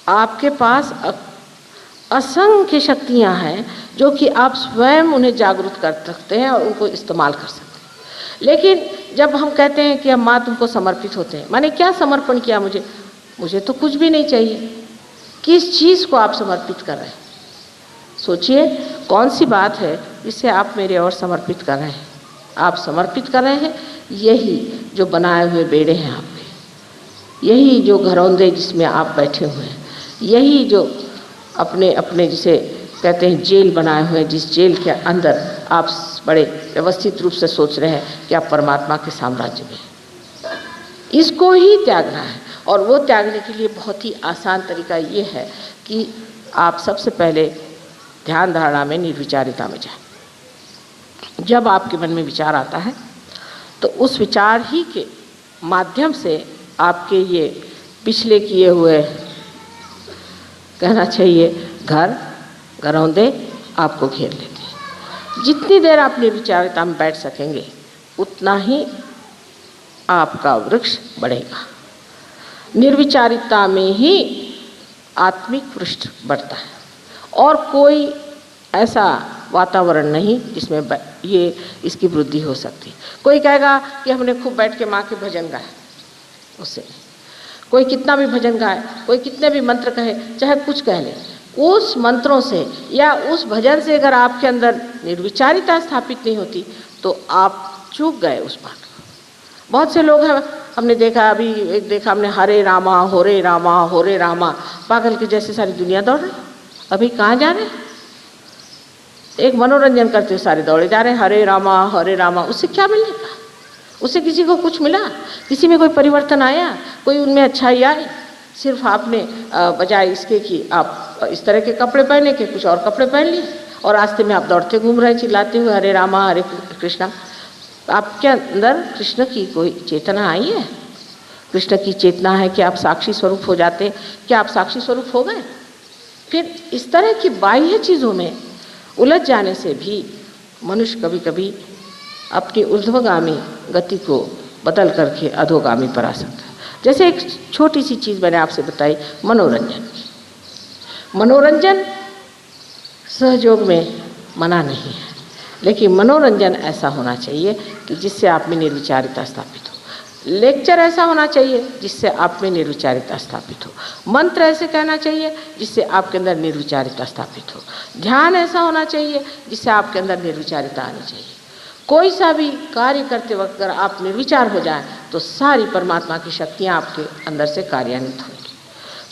आपके पास असंख्य शक्तियाँ हैं जो कि आप स्वयं उन्हें जागरूक कर सकते हैं और उनको इस्तेमाल कर सकते हैं। लेकिन जब हम कहते हैं कि हम माँ तुमको समर्पित होते हैं, माने क्या समर्पण किया मुझे तो कुछ भी नहीं चाहिए। किस चीज़ को आप समर्पित कर रहे हैं? सोचिए कौन सी बात है जिससे आप मेरे और समर्पित कर रहे हैं। आप समर्पित कर रहे हैं यही जो बनाए हुए बेड़े हैं आपके, यही जो घरौंदे जिसमें आप बैठे हुए हैं, यही जो अपने अपने जिसे कहते हैं जेल बनाए हुए हैं, जिस जेल के अंदर आप बड़े व्यवस्थित रूप से सोच रहे हैं कि आप परमात्मा के साम्राज्य में, इसको ही त्यागना है। और वो त्यागने के लिए बहुत ही आसान तरीका ये है कि आप सबसे पहले ध्यान धारणा में निर्विचारिता में जाएं। जब आपके मन में विचार आता है तो उस विचार ही के माध्यम से आपके ये पिछले किए हुए, कहना चाहिए घरौंदे आपको घेर लेते हैं। जितनी देर आप निर्विचारिता में बैठ सकेंगे उतना ही आपका वृक्ष बढ़ेगा। निर्विचारिता में ही आत्मिक वृक्ष बढ़ता है और कोई ऐसा वातावरण नहीं जिसमें ये इसकी वृद्धि हो सकती। कोई कहेगा कि हमने खूब बैठ के माँ के भजन गाए, उससे कोई कितना भी भजन गाए, कोई कितने भी मंत्र कहे, चाहे कुछ कह ले, उस मंत्रों से या उस भजन से अगर आपके अंदर निर्विचारिता स्थापित नहीं होती तो आप चूक गए उस बात को। बहुत से लोग हैं, हमने देखा, अभी एक देखा हमने, हरे रामा होरे रामा होरे रामा, पागल के जैसे सारी दुनिया दौड़ रही। अभी कहाँ जा रहे हैं? एक मनोरंजन करते हुए सारे दौड़े जा रहे हैं, हरे रामा। उससे क्या मिलेगा? उससे किसी को कुछ मिला? किसी में कोई परिवर्तन आया? कोई उनमें अच्छाई आई? सिर्फ आपने बजाय इसके कि आप इस तरह के कपड़े पहने के कुछ और कपड़े पहन लिए और रास्ते में आप दौड़ते घूम रहे चिल्लाते हुए हरे रामा हरे कृष्णा। आपके अंदर कृष्ण की कोई चेतना आई है? कृष्ण की चेतना है कि आप साक्षी स्वरूप हो जाते, क्या आप साक्षी स्वरूप हो गए? फिर इस तरह की बाह्य चीज़ों में उलझ जाने से भी मनुष्य कभी कभी अपनी ऊर्ध्वगामी गति को बदल करके अधोगामी पर आ सकता है। जैसे एक छोटी सी चीज़ मैंने आपसे बताई, मनोरंजन सहयोग में मना नहीं है, लेकिन मनोरंजन ऐसा होना चाहिए कि जिससे आप में निर्विचारिता स्थापित हो। लेक्चर ऐसा होना चाहिए जिससे आप में निर्विचारिता स्थापित हो। मंत्र ऐसे कहना चाहिए जिससे आपके अंदर निर्विचारिता स्थापित हो। ध्यान ऐसा होना चाहिए जिससे आपके अंदर निर्विचारिता आनी चाहिए। कोई सा भी कार्य करते वक्त अगर आप निर्विचार हो जाएं तो सारी परमात्मा की शक्तियाँ आपके अंदर से कार्यान्वित होंगी।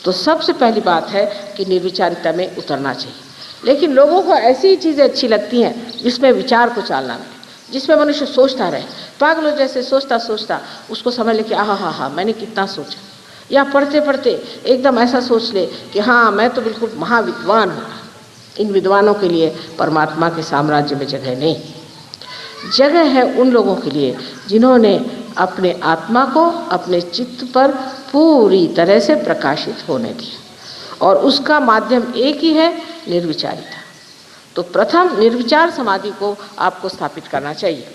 तो सबसे पहली बात है कि निर्विचारिता में उतरना चाहिए। लेकिन लोगों को ऐसी चीज़ें अच्छी लगती हैं जिसमें विचार को चालना मिले, जिसमें मनुष्य सोचता रहे, पागलों जैसे सोचता सोचता उसको समझ ले कि हा मैंने कितना सोचा, या पढ़ते पढ़ते एकदम ऐसा सोच ले कि हाँ मैं तो बिल्कुल महाविद्वान हूँ। इन विद्वानों के लिए परमात्मा के साम्राज्य में जगह नहीं। जगह है उन लोगों के लिए जिन्होंने अपने आत्मा को अपने चित्त पर पूरी तरह से प्रकाशित होने दिया, और उसका माध्यम एक ही है, निर्विचारिता। तो प्रथम निर्विचार समाधि को आपको स्थापित करना चाहिए।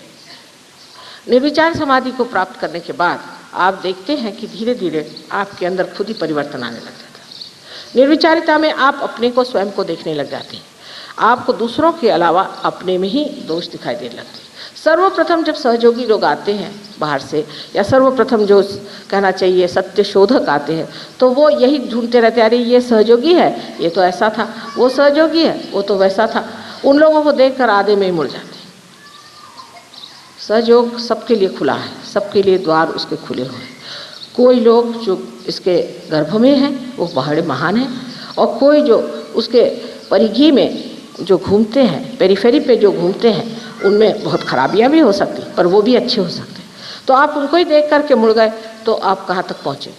निर्विचार समाधि को प्राप्त करने के बाद आप देखते हैं कि धीरे धीरे आपके अंदर खुद ही परिवर्तन आने लग जाता है। निर्विचारिता में आप अपने को स्वयं को देखने लग जाते हैं। आपको दूसरों के अलावा अपने में ही दोष दिखाई देने लगते हैं। सर्वप्रथम जब सहयोगी लोग आते हैं बाहर से, या सर्वप्रथम जो कहना चाहिए सत्य शोधक आते हैं, तो वो यही ढूंढते रहते, अरे ये सहयोगी है, ये तो ऐसा था, वो सहयोगी है, वो तो वैसा था। उन लोगों को देखकर आधे में ही मुड़ जाते हैं। सहयोग सबके लिए खुला है, सबके लिए द्वार उसके खुले हुए हैं। कोई लोग जो इसके गर्भ में हैं वो बड़े महान हैं, और कोई जो उसके परिधि में जो घूमते हैं, पेरीफेरी पे जो घूमते हैं, उनमें बहुत खराबियां भी हो सकती, पर वो भी अच्छे हो सकते हैं। तो आप उनको ही देख करके मुड़ गए तो आप कहाँ तक पहुँचे?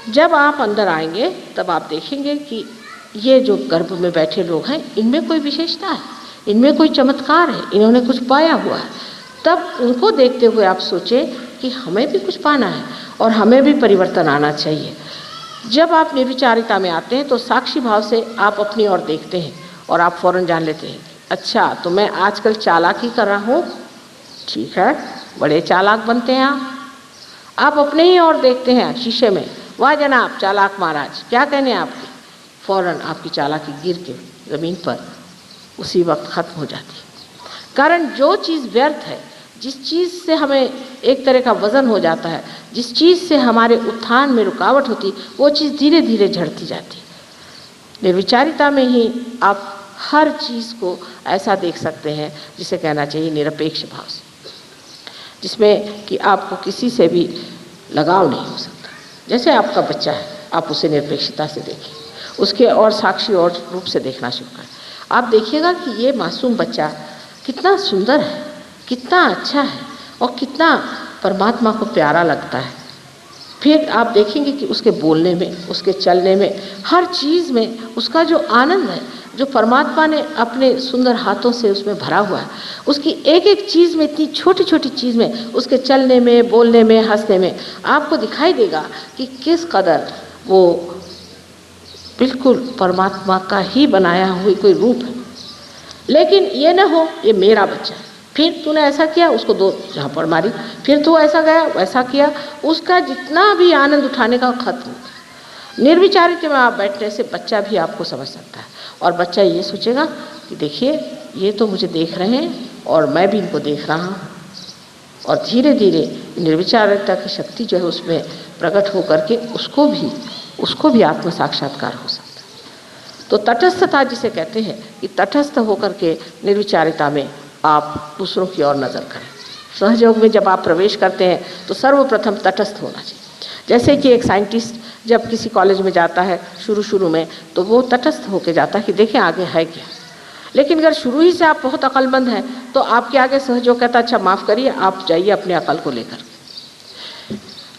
जब आप अंदर आएंगे तब आप देखेंगे कि ये जो गर्भ में बैठे लोग हैं, इनमें कोई विशेषता है, इनमें कोई चमत्कार है, इन्होंने कुछ पाया हुआ है। तब उनको देखते हुए आप सोचें कि हमें भी कुछ पाना है और हमें भी परिवर्तन आना चाहिए। जब आप निर्विचारिता में आते हैं तो साक्षी भाव से आप अपनी ओर देखते हैं और आप फौरन जान लेते हैं, अच्छा तो मैं आजकल चालाकी कर रहा हूँ, ठीक है, बड़े चालाक बनते हैं आप अपने ही ओर देखते हैं शीशे में वाह जनाब चालाक महाराज, क्या कहने आपके, फौरन आपकी चालाकी गिर के ज़मीन पर उसी वक्त ख़त्म हो जाती है। कारण जो चीज़ व्यर्थ है, जिस चीज़ से हमें एक तरह का वज़न हो जाता है, जिस चीज़ से हमारे उत्थान में रुकावट होती, वो चीज़ धीरे धीरे झड़ती जाती है। निर्विचारिता में ही आप हर चीज़ को ऐसा देख सकते हैं जिसे कहना चाहिए निरपेक्ष भाव से, जिसमें कि आपको किसी से भी लगाव नहीं हो सकता। जैसे आपका बच्चा है, आप उसे निरपेक्षता से देखें, उसके और साक्षी और रूप से देखना शुरू करें। आप देखिएगा कि ये मासूम बच्चा कितना सुंदर है, कितना अच्छा है और कितना परमात्मा को प्यारा लगता है। फिर आप देखेंगे कि उसके बोलने में, उसके चलने में, हर चीज़ में उसका जो आनंद है, जो परमात्मा ने अपने सुंदर हाथों से उसमें भरा हुआ है, उसकी एक एक चीज़ में, इतनी छोटी छोटी चीज़ में, उसके चलने में, बोलने में, हंसने में आपको दिखाई देगा कि किस कदर वो बिल्कुल परमात्मा का ही बनाया हुआ कोई रूप है। लेकिन ये न हो ये मेरा बच्चा है, फिर तूने ऐसा किया, उसको 2 झापड़ मारी, फिर तू ऐसा गया, वैसा किया, उसका जितना भी आनंद उठाने का खत्म। निर्विचारिता में आप बैठने से बच्चा भी आपको समझ सकता है और बच्चा ये सोचेगा कि देखिए ये तो मुझे देख रहे हैं और मैं भी इनको देख रहा हूँ, और धीरे धीरे निर्विचारिता की शक्ति जो है उसमें प्रकट हो करके उसको भी आत्म साक्षात्कार हो सकता है। तो तटस्थता जिसे कहते हैं कि तटस्थ होकर के निर्विचारिता में आप दूसरों की ओर नज़र करें। सहयोग में जब आप प्रवेश करते हैं तो सर्वप्रथम तटस्थ होना चाहिए। जैसे कि एक साइंटिस्ट जब किसी कॉलेज में जाता है शुरू में, तो वो तटस्थ होकर जाता है कि देखें आगे है क्या। लेकिन अगर शुरू ही से आप बहुत अक्लमंद हैं तो आपके आगे सहयोग कहता अच्छा माफ़ करिए, आप जाइए अपने अकल को लेकर।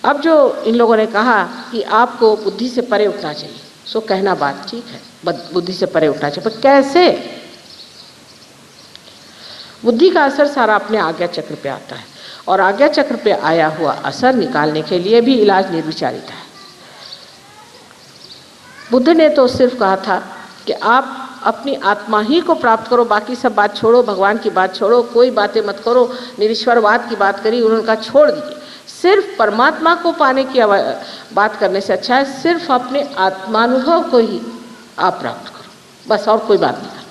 अब जो इन लोगों ने कहा कि आपको बुद्धि से परे उठना चाहिए, सो कहना बात ठीक है, बुद्धि से परे उठना चाहिए, पर कैसे? बुद्धि का असर सारा अपने आज्ञा चक्र पे आता है और आज्ञा चक्र पे आया हुआ असर निकालने के लिए भी इलाज निर्विचारिता है। बुद्ध ने तो सिर्फ कहा था कि आप अपनी आत्मा ही को प्राप्त करो, बाकी सब बात छोड़ो, भगवान की बात छोड़ो, कोई बातें मत करो। निरीश्वरवाद की बात करी, उन्होंने कहा छोड़ दीजिए, सिर्फ परमात्मा को पाने की बात करने से अच्छा है सिर्फ अपने आत्मानुभव को ही आप प्राप्त करो, बस और कोई बात नहीं करना।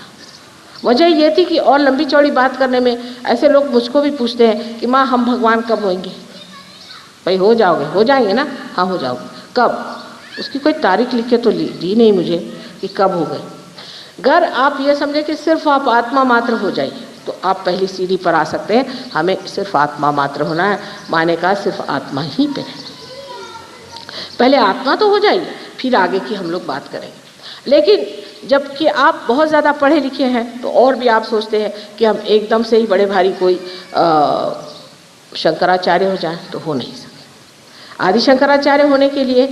वजह ये थी कि और लंबी चौड़ी बात करने में ऐसे लोग मुझको भी पूछते हैं कि माँ हम भगवान कब होंगे? भाई हो जाओगे, हो जाएंगे ना? हाँ हो जाओगे। कब? उसकी कोई तारीख लिख के तो दी नहीं मुझे कि कब हो गए। अगर आप ये समझे कि सिर्फ आप आत्मा मात्र हो जाइए तो आप पहली सीढ़ी पर आ सकते हैं। हमें सिर्फ आत्मा मात्र होना है, माने का सिर्फ आत्मा ही पे है। पहले आत्मा तो हो जाइए, फिर आगे की हम लोग बात करेंगे। लेकिन जबकि आप बहुत ज़्यादा पढ़े लिखे हैं तो और भी आप सोचते हैं कि हम एकदम से ही बड़े भारी कोई शंकराचार्य हो जाए, तो हो नहीं सकते। आदि शंकराचार्य होने के लिए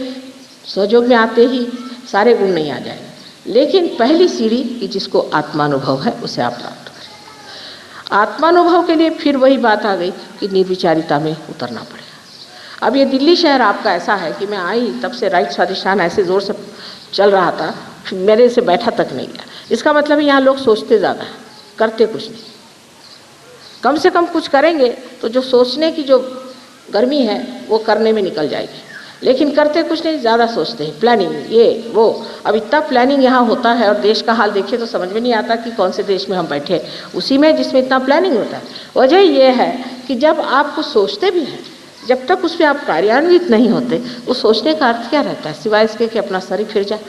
सहयोग में आते ही सारे गुण नहीं आ जाएंगे, लेकिन पहली सीढ़ी कि जिसको आत्मानुभव है उसे आप प्राप्त करें। आत्मानुभव के लिए फिर वही बात आ गई कि निर्विचारिता में उतरना पड़ेगा। अब ये दिल्ली शहर आपका ऐसा है कि मैं आई तब से राइट स्वाधिष्ठान ऐसे ज़ोर से चल रहा था, मेरे से बैठा तक नहीं गया। इसका मतलब है यहाँ लोग सोचते ज़्यादा हैं, करते कुछ नहीं। कम से कम कुछ करेंगे तो जो सोचने की जो गर्मी है वो करने में निकल जाएगी, लेकिन करते कुछ नहीं, ज़्यादा सोचते हैं, प्लानिंग ये वो। अब इतना प्लानिंग यहाँ होता है और देश का हाल देखिए तो समझ में नहीं आता कि कौन से देश में हम बैठे हैं, उसी में जिसमें इतना प्लानिंग होता है। वजह ये है कि जब आप कुछ सोचते भी हैं, जब तक उस पर आप कार्यान्वित नहीं होते, उस सोचने का अर्थ क्या रहता है सिवाय इसके कि अपना सर ही फिर जाए।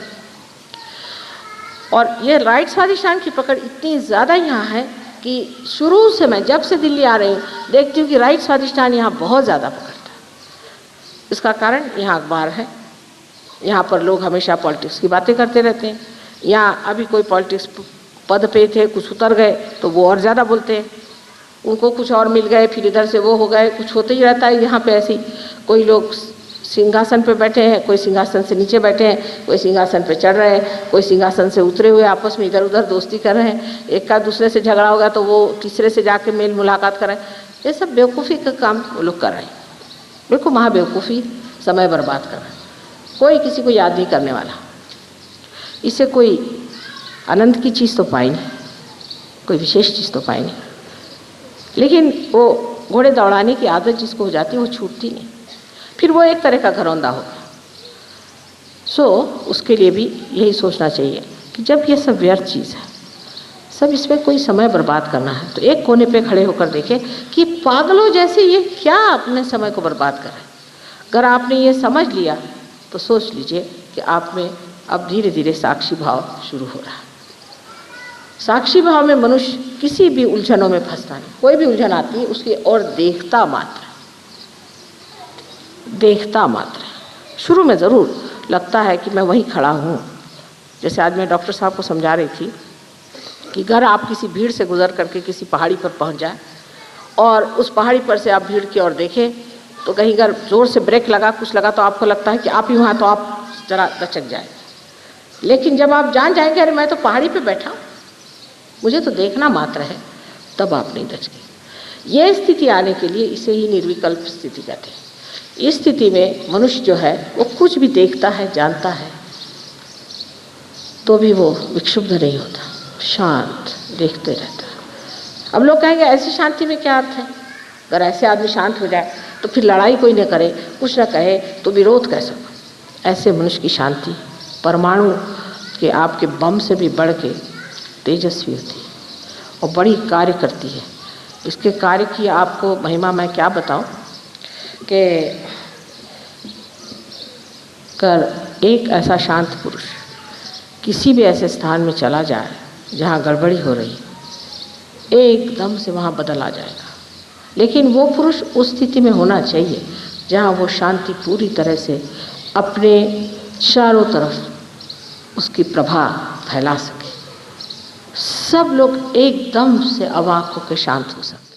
और ये राइट स्वाधिष्ठान की पकड़ इतनी ज़्यादा यहाँ है कि शुरू से मैं जब से दिल्ली आ रही हूँ देखती हूँ कि राइट स्वाधिष्ठान यहाँ बहुत ज़्यादा पकड़ता है। इसका कारण यहाँ अखबार है, यहाँ पर लोग हमेशा पॉलिटिक्स की बातें करते रहते हैं। यहाँ अभी कोई पॉलिटिक्स पद पे थे, कुछ उतर गए तो वो और ज़्यादा बोलते हैं, उनको कुछ और मिल गए, फिर इधर से वो हो गए, कुछ होते ही रहता है यहाँ पे। ऐसी कोई लोग सिंहासन पे बैठे हैं, कोई सिंहासन से नीचे बैठे हैं, कोई सिंहासन पे चढ़ रहे हैं, कोई सिंहासन से उतरे हुए आपस में इधर उधर दोस्ती कर रहे हैं। एक का दूसरे से झगड़ा होगा तो वो तीसरे से जाके मेल मुलाकात कर रहे हैं। ये सब बेवकूफ़ी का काम वो लोग कर रहे हैं, बिल्कुल महा बेवकूफ़ी, समय बर्बाद कर रहे हैं। कोई किसी को याद नहीं करने वाला, इससे कोई आनंद की चीज़ तो पाई नहीं, कोई विशेष चीज़ तो पाई नहीं। लेकिन वो घोड़े दौड़ाने की आदत जिसको हो जाती है वो छूटती नहीं, फिर वो एक तरह का घरौंदा हो गया। सो उसके लिए भी यही सोचना चाहिए कि जब ये सब व्यर्थ चीज़ है, सब इसमें कोई समय बर्बाद करना है, तो एक कोने पे खड़े होकर देखें कि पागलों जैसे ये क्या अपने समय को बर्बाद कर रहे हैं। अगर आपने ये समझ लिया तो सोच लीजिए कि आप में अब धीरे धीरे साक्षी भाव शुरू हो रहा है। साक्षी भाव में मनुष्य किसी भी उलझनों में फंसता नहीं। कोई भी उलझन आती है उसकी और देखता मात्र है। शुरू में ज़रूर लगता है कि मैं वहीं खड़ा हूँ। जैसे आज मैं डॉक्टर साहब को समझा रही थी कि अगर आप किसी भीड़ से गुजर करके किसी पहाड़ी पर पहुँच जाए और उस पहाड़ी पर से आप भीड़ की ओर देखें तो कहीं अगर ज़ोर से ब्रेक लगा कुछ लगा तो आपको लगता है कि आप ही वहाँ, तो आप ज़रा दचक जाए। लेकिन जब आप जान जाएंगे अरे मैं तो पहाड़ी पे बैठा हूँ, मुझे तो देखना मात्र है, तब आप नहीं दचके। ये स्थिति आने के लिए इसे ही निर्विकल्प स्थिति कहते हैं। इस स्थिति में मनुष्य जो है वो कुछ भी देखता है, जानता है, तो भी वो विक्षुब्ध नहीं होता, शांत देखते रहता है। अब लोग कहेंगे ऐसी शांति में क्या अर्थ है? अगर ऐसे आदमी शांत हो जाए तो फिर लड़ाई कोई न करे, कुछ न कहे तो विरोध कैसे हो? ऐसे मनुष्य की शांति परमाणु के आपके बम से भी बढ़ के तेजस्वी होती है और बड़ी कार्य करती है। इसके कार्य की आपको महिमा मैं क्या बताऊं कि कर एक ऐसा शांत पुरुष किसी भी ऐसे स्थान में चला जाए जहाँ गड़बड़ी हो रही, एकदम से वहाँ बदल आ जाएगा। लेकिन वो पुरुष उस स्थिति में होना चाहिए जहाँ वो शांति पूरी तरह से अपने चारों तरफ उसकी प्रभा फैला सके। सब लोग एकदम से अवाक होकर शांत हो सकते।